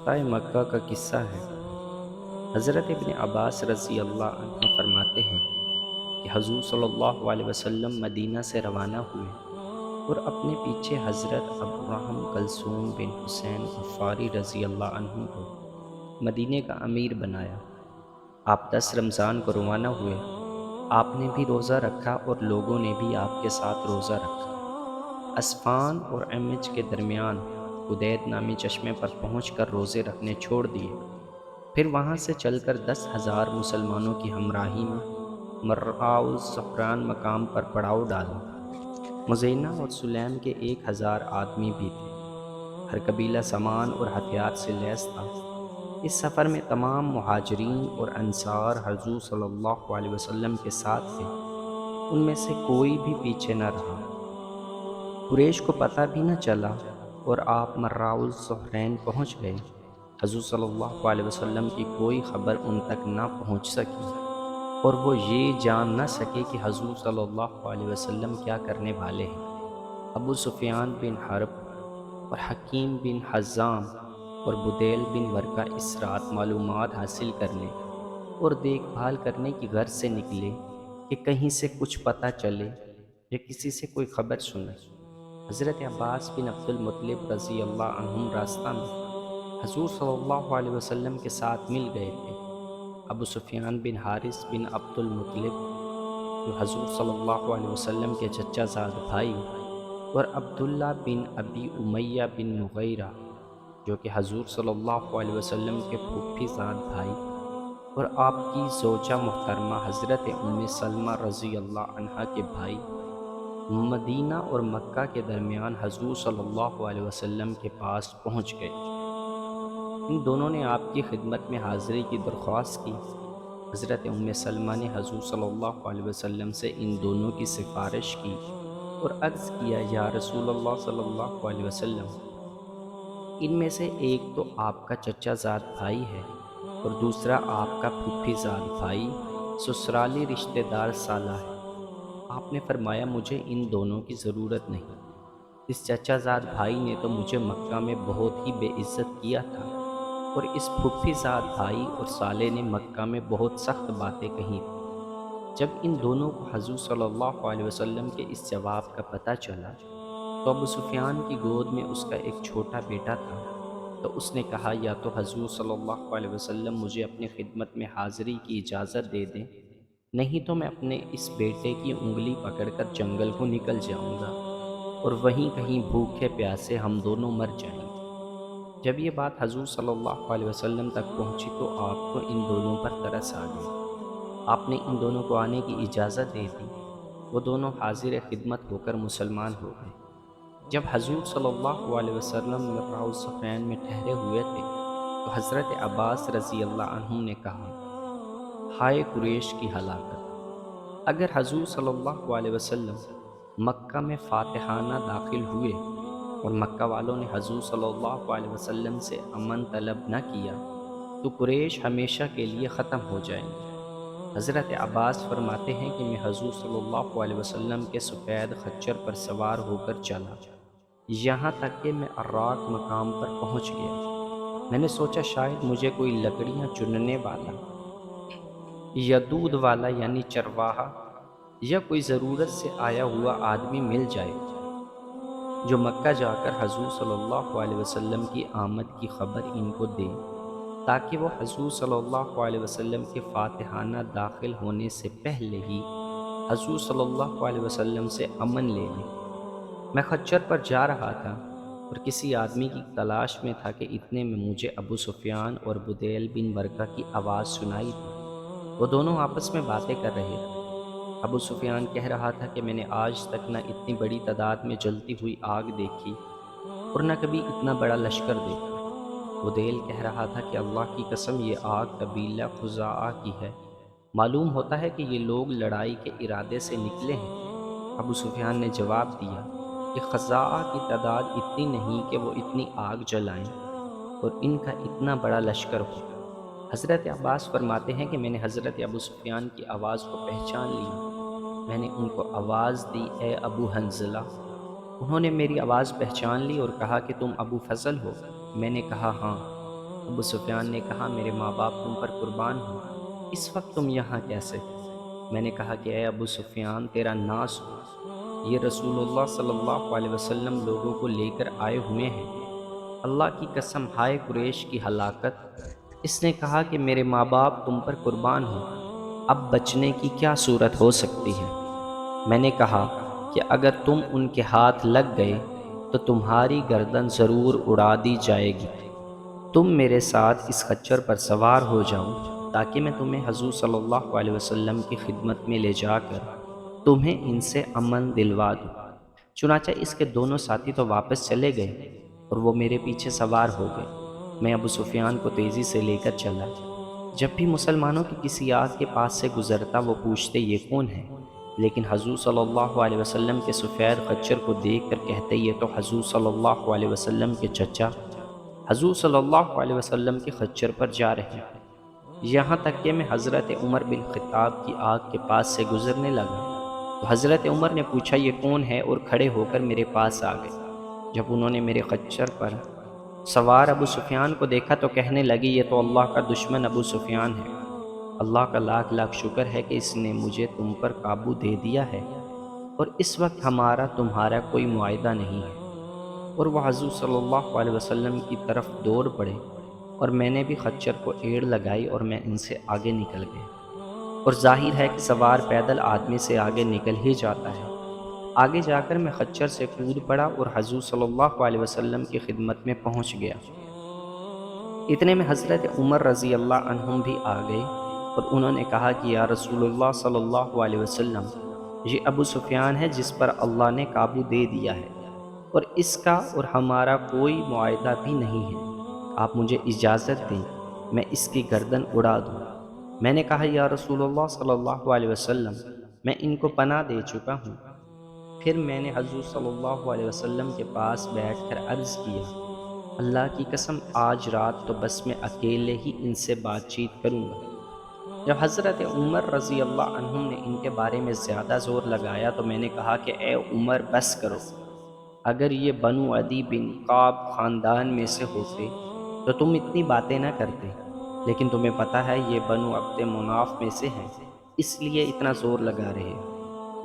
فتح مکہ کا قصہ ہے۔ حضرت ابن عباس رضی اللہ عنہ فرماتے ہیں کہ حضور صلی اللہ علیہ وسلم مدینہ سے روانہ ہوئے اور اپنے پیچھے حضرت عبدالرحم کلثوم بن حسین غفاری رضی اللہ عنہ کو مدینہ کا امیر بنایا۔ آپ 10 رمضان کو روانہ ہوئے۔ آپ نے بھی روزہ رکھا اور لوگوں نے بھی آپ کے ساتھ روزہ رکھا۔ اسفان اور امچ کے درمیان قدید نامی چشمے پر پہنچ کر روزے رکھنے چھوڑ دیے۔ پھر وہاں سے چل کر 10,000 مسلمانوں کی ہمراہی میں مرعاء الزہران مقام پر پڑاؤ ڈالا۔ مزینہ اور سلیم کے 1,000 آدمی بھی تھے۔ ہر قبیلہ سامان اور ہتھیار سے لیس تھا۔ اس سفر میں تمام مہاجرین اور انصار حضور صلی اللہ علیہ وسلم کے ساتھ تھے۔ ان میں سے کوئی بھی پیچھے نہ رہا۔ قریش کو پتہ بھی نہ چلا اور آپ مرعاء الزہرین پہنچ گئے۔ حضور صلی اللہ علیہ وسلم کی کوئی خبر ان تک نہ پہنچ سکی اور وہ یہ جان نہ سکے کہ حضور صلی اللہ علیہ وسلم کیا کرنے والے ہیں۔ ابو سفیان بن حرب اور حکیم بن حزام اور بدیل بن ورقہ اس رات معلومات حاصل کرنے اور دیکھ بھال کرنے کی غرض سے نکلے کہ کہیں سے کچھ پتہ چلے یا کسی سے کوئی خبر سنے۔ حضرت عباس بن عبد المطلب رضی اللہ عنہم راستہ میں حضور صلی اللہ علیہ وسلم کے ساتھ مل گئے تھے۔ ابو سفیان بن حارث بن عبد المطلب جو حضور صلی اللہ علیہ وسلم کے چچا زاد بھائی، اور عبداللہ بن ابی امیہ بن مغیرہ جو کہ حضور صلی اللہ علیہ وسلم کے پھوپھی زاد بھائی، اور آپ کی زوجہ محترمہ حضرت ام سلمہ رضی اللہ عنہا کے بھائی، مدینہ اور مکہ کے درمیان حضور صلی اللہ علیہ وسلم کے پاس پہنچ گئے۔ ان دونوں نے آپ کی خدمت میں حاضری کی درخواست کی۔ حضرت ام سلمہ نے حضور صلی اللہ علیہ وسلم سے ان دونوں کی سفارش کی اور عرض کیا، یا رسول اللہ صلی اللہ علیہ وسلم، ان میں سے ایک تو آپ کا چچا زاد بھائی ہے اور دوسرا آپ کا پھوپھی زاد بھائی سسرالی رشتہ دار سالہ ہے۔ آپ نے فرمایا، مجھے ان دونوں کی ضرورت نہیں۔ اس چچا زاد بھائی نے تو مجھے مکہ میں بہت ہی بے عزت کیا تھا، اور اس پھوپھی زاد بھائی اور سالے نے مکہ میں بہت سخت باتیں کہی تھیں۔ جب ان دونوں کو حضور صلی اللہ علیہ وسلم کے اس جواب کا پتہ چلا تو ابو سفیان کی گود میں اس کا ایک چھوٹا بیٹا تھا، تو اس نے کہا، یا تو حضور صلی اللہ علیہ وسلم مجھے اپنی خدمت میں حاضری کی اجازت دے دیں، نہیں تو میں اپنے اس بیٹے کی انگلی پکڑ کر جنگل کو نکل جاؤں گا اور وہیں کہیں بھوکے پیاسے ہم دونوں مر جائیں گے۔ جب یہ بات حضور صلی اللہ علیہ وسلم تک پہنچی تو آپ کو ان دونوں پر ترس آ گئی۔ آپ نے ان دونوں کو آنے کی اجازت دے دی۔ وہ دونوں حاضر خدمت ہو کر مسلمان ہو گئے۔ جب حضور صلی اللہ علیہ وسلم مرعاء الصفین میں ٹھہرے ہوئے تھے تو حضرت عباس رضی اللہ عنہ نے کہا، ہائے قریش کی ہلاکت! اگر حضور صلی اللہ علیہ وسلم مکہ میں فاتحانہ داخل ہوئے اور مکہ والوں نے حضور صلی اللہ علیہ وسلم سے امن طلب نہ کیا تو قریش ہمیشہ کے لیے ختم ہو جائیں گے۔ حضرت عباس فرماتے ہیں کہ میں حضور صلی اللہ علیہ وسلم کے سفید خچر پر سوار ہو کر چلا، یہاں تک کہ میں اراک مقام پر پہنچ گیا۔ میں نے سوچا شاید مجھے کوئی لکڑیاں چننے والا یا دودھ والا یعنی چرواہا یا کوئی ضرورت سے آیا ہوا آدمی مل جائے جو مکہ جا کر حضور صلی اللہ علیہ وسلم کی آمد کی خبر ان کو دے، تاکہ وہ حضور صلی اللہ علیہ وسلم کے فاتحانہ داخل ہونے سے پہلے ہی حضور صلی اللہ علیہ وسلم سے امن لے لیں۔ میں خچر پر جا رہا تھا اور کسی آدمی کی تلاش میں تھا کہ اتنے میں مجھے ابو سفیان اور بدیل بن ورقہ کی آواز سنائی دی۔ وہ دونوں آپس میں باتیں کر رہے تھے۔ ابو سفیان کہہ رہا تھا کہ میں نے آج تک نہ اتنی بڑی تعداد میں جلتی ہوئی آگ دیکھی اور نہ کبھی اتنا بڑا لشکر دیکھا۔ بدیل کہہ رہا تھا کہ اللہ کی قسم یہ آگ قبیلہ خزاعہ کی ہے، معلوم ہوتا ہے کہ یہ لوگ لڑائی کے ارادے سے نکلے ہیں۔ ابو سفیان نے جواب دیا کہ خزاعہ کی تعداد اتنی نہیں کہ وہ اتنی آگ جلائیں اور ان کا اتنا بڑا لشکر ہو۔ حضرت عباس فرماتے ہیں کہ میں نے حضرت ابو سفیان کی آواز کو پہچان لیا۔ میں نے ان کو آواز دی، اے ابو حنظلہ! انہوں نے میری آواز پہچان لی اور کہا کہ تم ابو فضل ہو؟ میں نے کہا ہاں۔ ابو سفیان نے کہا میرے ماں باپ تم پر قربان ہوں، اس وقت تم یہاں کیسے؟ میں نے کہا کہ اے ابو سفیان تیرا ناس ہو، یہ رسول اللہ صلی اللہ علیہ وسلم لوگوں کو لے کر آئے ہوئے ہیں، اللہ کی قسم ہائے قریش کی ہلاکت۔ اس نے کہا کہ میرے ماں باپ تم پر قربان ہوں، اب بچنے کی کیا صورت ہو سکتی ہے؟ میں نے کہا کہ اگر تم ان کے ہاتھ لگ گئے تو تمہاری گردن ضرور اڑا دی جائے گی، تم میرے ساتھ اس خچر پر سوار ہو جاؤ تاکہ میں تمہیں حضور صلی اللہ علیہ وسلم کی خدمت میں لے جا کر تمہیں ان سے امن دلوا دوں۔ چنانچہ اس کے دونوں ساتھی تو واپس چلے گئے اور وہ میرے پیچھے سوار ہو گئے۔ میں ابو سفیان کو تیزی سے لے کر چلا۔ جب بھی مسلمانوں کی کسی آگ کے پاس سے گزرتا وہ پوچھتے یہ کون ہے، لیکن حضور صلی اللہ علیہ وسلم کے سفید خچر کو دیکھ کر کہتے یہ تو حضور صلی اللہ علیہ وسلم کے چچا حضور صلی اللہ علیہ وسلم کے خچر پر جا رہے ہیں۔ یہاں تک کہ میں حضرت عمر بن خطاب کی آگ کے پاس سے گزرنے لگا تو حضرت عمر نے پوچھا یہ کون ہے، اور کھڑے ہو کر میرے پاس آ گئے۔ جب انہوں نے میرے خچر پر سوار ابو سفیان کو دیکھا تو کہنے لگی یہ تو اللہ کا دشمن ابو سفیان ہے، اللہ کا لاکھ لاکھ شکر ہے کہ اس نے مجھے تم پر قابو دے دیا ہے، اور اس وقت ہمارا تمہارا کوئی معاہدہ نہیں ہے۔ اور وہ حضور صلی اللہ علیہ وسلم کی طرف دوڑ پڑے، اور میں نے بھی خچر کو ایڑ لگائی اور میں ان سے آگے نکل گیا۔ اور ظاہر ہے کہ سوار پیدل آدمی سے آگے نکل ہی جاتا ہے۔ آگے جا کر میں خچر سے کود پڑا اور حضور صلی اللہ علیہ وسلم کی خدمت میں پہنچ گیا۔ اتنے میں حضرت عمر رضی اللہ عنہم بھی آ گئے اور انہوں نے کہا کہ یا رسول اللہ صلی اللہ علیہ وسلم، یہ ابو سفیان ہے جس پر اللہ نے قابو دے دیا ہے، اور اس کا اور ہمارا کوئی معاہدہ بھی نہیں ہے، آپ مجھے اجازت دیں میں اس کی گردن اڑا دوں۔ میں نے کہا یا رسول اللہ صلی اللہ علیہ وسلم، میں ان کو پناہ دے چکا ہوں۔ پھر میں نے حضور صلی اللہ علیہ وسلم کے پاس بیٹھ کر عرض کیا اللہ کی قسم آج رات تو بس میں اکیلے ہی ان سے بات چیت کروں گا۔ جب حضرت عمر رضی اللہ عنہم نے ان کے بارے میں زیادہ زور لگایا تو میں نے کہا کہ اے عمر بس کرو، اگر یہ بنو عدی بن قعب خاندان میں سے ہوتے تو تم اتنی باتیں نہ کرتے، لیکن تمہیں پتہ ہے یہ بنو عبد مناف میں سے ہیں، اس لیے اتنا زور لگا رہے ہو۔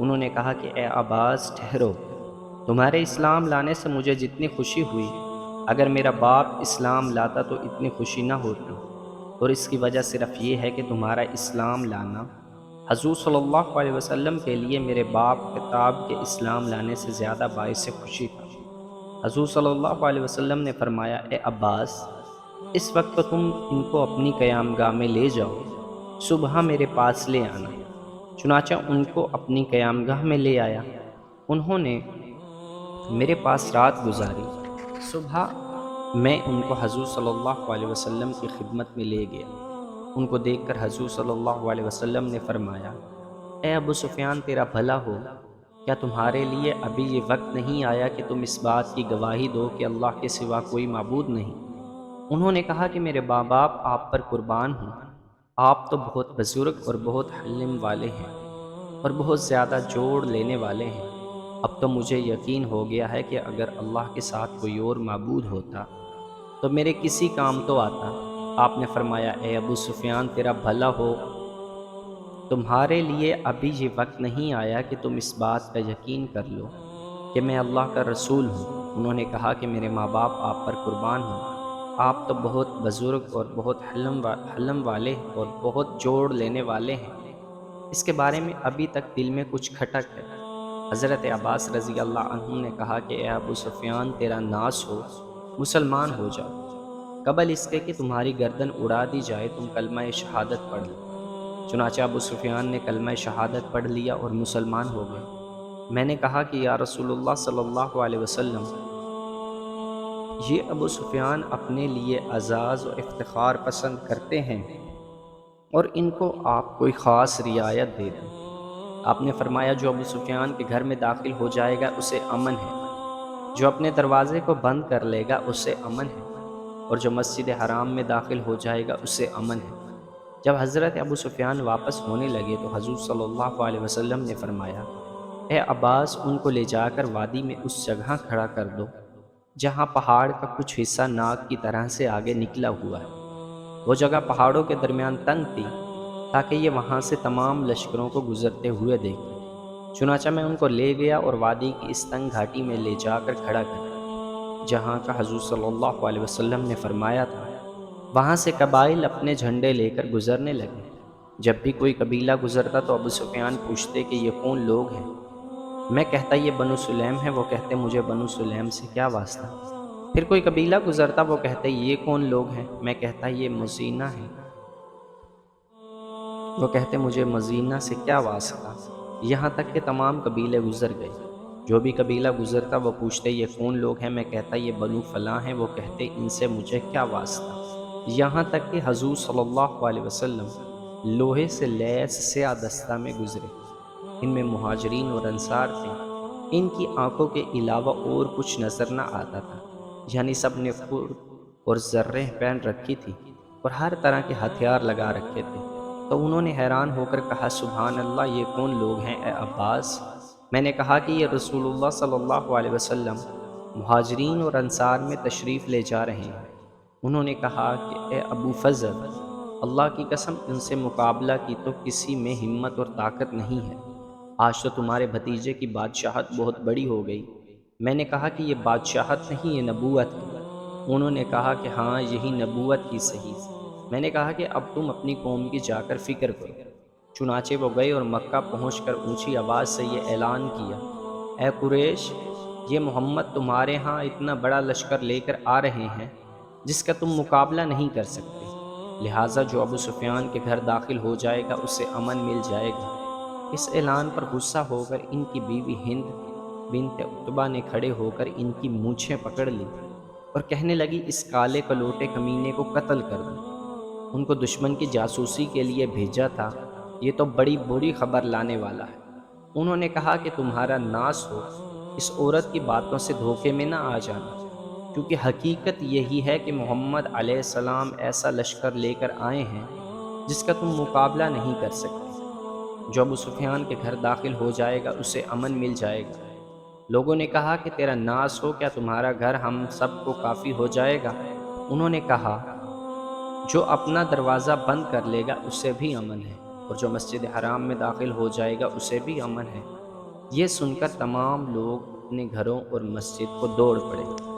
انہوں نے کہا کہ اے عباس ٹھہرو، تمہارے اسلام لانے سے مجھے جتنی خوشی ہوئی، اگر میرا باپ اسلام لاتا تو اتنی خوشی نہ ہوتی، اور اس کی وجہ صرف یہ ہے کہ تمہارا اسلام لانا حضور صلی اللہ علیہ وسلم کے لیے میرے باپ خطاب کے اسلام لانے سے زیادہ باعث خوشی تھا۔ حضور صلی اللہ علیہ وسلم نے فرمایا اے عباس، اس وقت تو تم ان کو اپنی قیام گاہ میں لے جاؤ، صبح میرے پاس لے آنا۔ چنانچہ ان کو اپنی قیام گاہ میں لے آیا۔ انہوں نے میرے پاس رات گزاری۔ صبح میں ان کو حضور صلی اللہ علیہ وسلم کی خدمت میں لے گیا۔ ان کو دیکھ کر حضور صلی اللہ علیہ وسلم نے فرمایا اے ابو سفیان تیرا بھلا ہو، کیا تمہارے لیے ابھی یہ وقت نہیں آیا کہ تم اس بات کی گواہی دو کہ اللہ کے سوا کوئی معبود نہیں؟ انہوں نے کہا کہ میرے ماں باپ آپ پر قربان ہوں، آپ تو بہت بزرگ اور بہت حلم والے ہیں اور بہت زیادہ جوڑ لینے والے ہیں۔ اب تو مجھے یقین ہو گیا ہے کہ اگر اللہ کے ساتھ کوئی اور معبود ہوتا تو میرے کسی کام تو آتا۔ آپ نے فرمایا اے ابو سفیان تیرا بھلا ہو، تمہارے لیے ابھی یہ وقت نہیں آیا کہ تم اس بات کا یقین کر لو کہ میں اللہ کا رسول ہوں۔ انہوں نے کہا کہ میرے ماں باپ آپ پر قربان ہوں، آپ تو بہت بزرگ اور بہت حلم والے اور بہت جوڑ لینے والے ہیں، اس کے بارے میں ابھی تک دل میں کچھ کھٹک ہے۔ حضرت عباس رضی اللہ عنہ نے کہا کہ اے ابو سفیان تیرا ناس ہو، مسلمان ہو جاؤ، قبل اس کے کہ تمہاری گردن اڑا دی جائے تم کلمہ شہادت پڑھ لو۔ چنانچہ ابو سفیان نے کلمہ شہادت پڑھ لیا اور مسلمان ہو گئے۔ میں نے کہا کہ یا رسول اللہ صلی اللہ علیہ وسلم، یہ ابو سفیان اپنے لیے اعزاز و افتخار پسند کرتے ہیں اور ان کو آپ کوئی خاص رعایت دے دیں۔ آپ نے فرمایا جو ابو سفیان کے گھر میں داخل ہو جائے گا اسے امن ہے، جو اپنے دروازے کو بند کر لے گا اسے امن ہے، اور جو مسجد حرام میں داخل ہو جائے گا اسے امن ہے۔ جب حضرت ابو سفیان واپس ہونے لگے تو حضور صلی اللہ علیہ وسلم نے فرمایا اے عباس ان کو لے جا کر وادی میں اس جگہ کھڑا کر دو جہاں پہاڑ کا کچھ حصہ ناک کی طرح سے آگے نکلا ہوا ہے۔ وہ جگہ پہاڑوں کے درمیان تنگ تھی تاکہ یہ وہاں سے تمام لشکروں کو گزرتے ہوئے دیکھیں۔ چنانچہ میں ان کو لے گیا اور وادی کی اس تنگ گھاٹی میں لے جا کر کھڑا کر دیا جہاں کا حضور صلی اللہ علیہ وسلم نے فرمایا تھا۔ وہاں سے قبائل اپنے جھنڈے لے کر گزرنے لگے۔ جب بھی کوئی قبیلہ گزرتا تو ابو سفیان پوچھتے کہ یہ کون لوگ ہیں؟ میں کہتا یہ بنو سلیم ہے، وہ کہتے مجھے بنو سلیم سے کیا واسطہ؟ پھر کوئی قبیلہ گزرتا، وہ کہتے یہ کون لوگ ہیں؟ میں کہتا یہ مزینہ ہے، وہ کہتے مجھے مزینہ سے کیا واسطہ؟ یہاں تک کہ تمام قبیلے گزر گئے۔ جو بھی قبیلہ گزرتا وہ پوچھتے یہ کون لوگ ہیں؟ میں کہتا یہ بنو فلاں ہیں، وہ کہتے ان سے مجھے کیا واسطہ؟ یہاں تک کہ حضور صلی اللہ علیہ وسلم لوہے سے لیس سیاہ دستہ میں گزرے۔ ان میں مہاجرین اور انصار تھے۔ ان کی آنکھوں کے علاوہ اور کچھ نظر نہ آتا تھا، یعنی سب نے فر اور زریں پہن رکھی تھی اور ہر طرح کے ہتھیار لگا رکھے تھے۔ تو انہوں نے حیران ہو کر کہا سبحان اللہ، یہ کون لوگ ہیں اے عباس؟ میں نے کہا کہ یہ رسول اللہ صلی اللہ علیہ وسلم مہاجرین اور انصار میں تشریف لے جا رہے ہیں۔ انہوں نے کہا کہ اے ابو فضل، اللہ کی قسم ان سے مقابلہ کی تو کسی میں ہمت اور طاقت نہیں ہے۔ آج تو تمہارے بھتیجے کی بادشاہت بہت بڑی ہو گئی۔ میں نے کہا کہ یہ بادشاہت نہیں، یہ نبوت ہے۔ انہوں نے کہا کہ ہاں یہی نبوت ہی صحیح۔ میں نے کہا کہ اب تم اپنی قوم کی جا کر فکر کرو۔ چنانچہ وہ گئے اور مکہ پہنچ کر اونچی آواز سے یہ اعلان کیا، اے قریش، یہ محمد تمہارے ہاں اتنا بڑا لشکر لے کر آ رہے ہیں جس کا تم مقابلہ نہیں کر سکتے۔ لہٰذا جو ابو سفیان کے گھر داخل ہو جائے گا اسے امن مل جائے گا۔ اس اعلان پر غصہ ہو کر ان کی بیوی ہند بنت عتبہ نے کھڑے ہو کر ان کی مونچھیں پکڑ لی اور کہنے لگی اس کالے کلوٹے کمینے کو قتل کر دو۔ ان کو دشمن کی جاسوسی کے لیے بھیجا تھا، یہ تو بڑی بری خبر لانے والا ہے۔ انہوں نے کہا کہ تمہارا ناس ہو، اس عورت کی باتوں سے دھوکے میں نہ آ جانا، کیونکہ حقیقت یہی ہے کہ محمد علیہ السلام ایسا لشکر لے کر آئے ہیں جس کا تم مقابلہ نہیں کر سکتے۔ جو ابو سفیان کے گھر داخل ہو جائے گا اسے امن مل جائے گا۔ لوگوں نے کہا کہ تیرا ناس ہو، کیا تمہارا گھر ہم سب کو کافی ہو جائے گا؟ انہوں نے کہا جو اپنا دروازہ بند کر لے گا اسے بھی امن ہے، اور جو مسجد حرام میں داخل ہو جائے گا اسے بھی امن ہے۔ یہ سن کر تمام لوگ اپنے گھروں اور مسجد کو دوڑ پڑے۔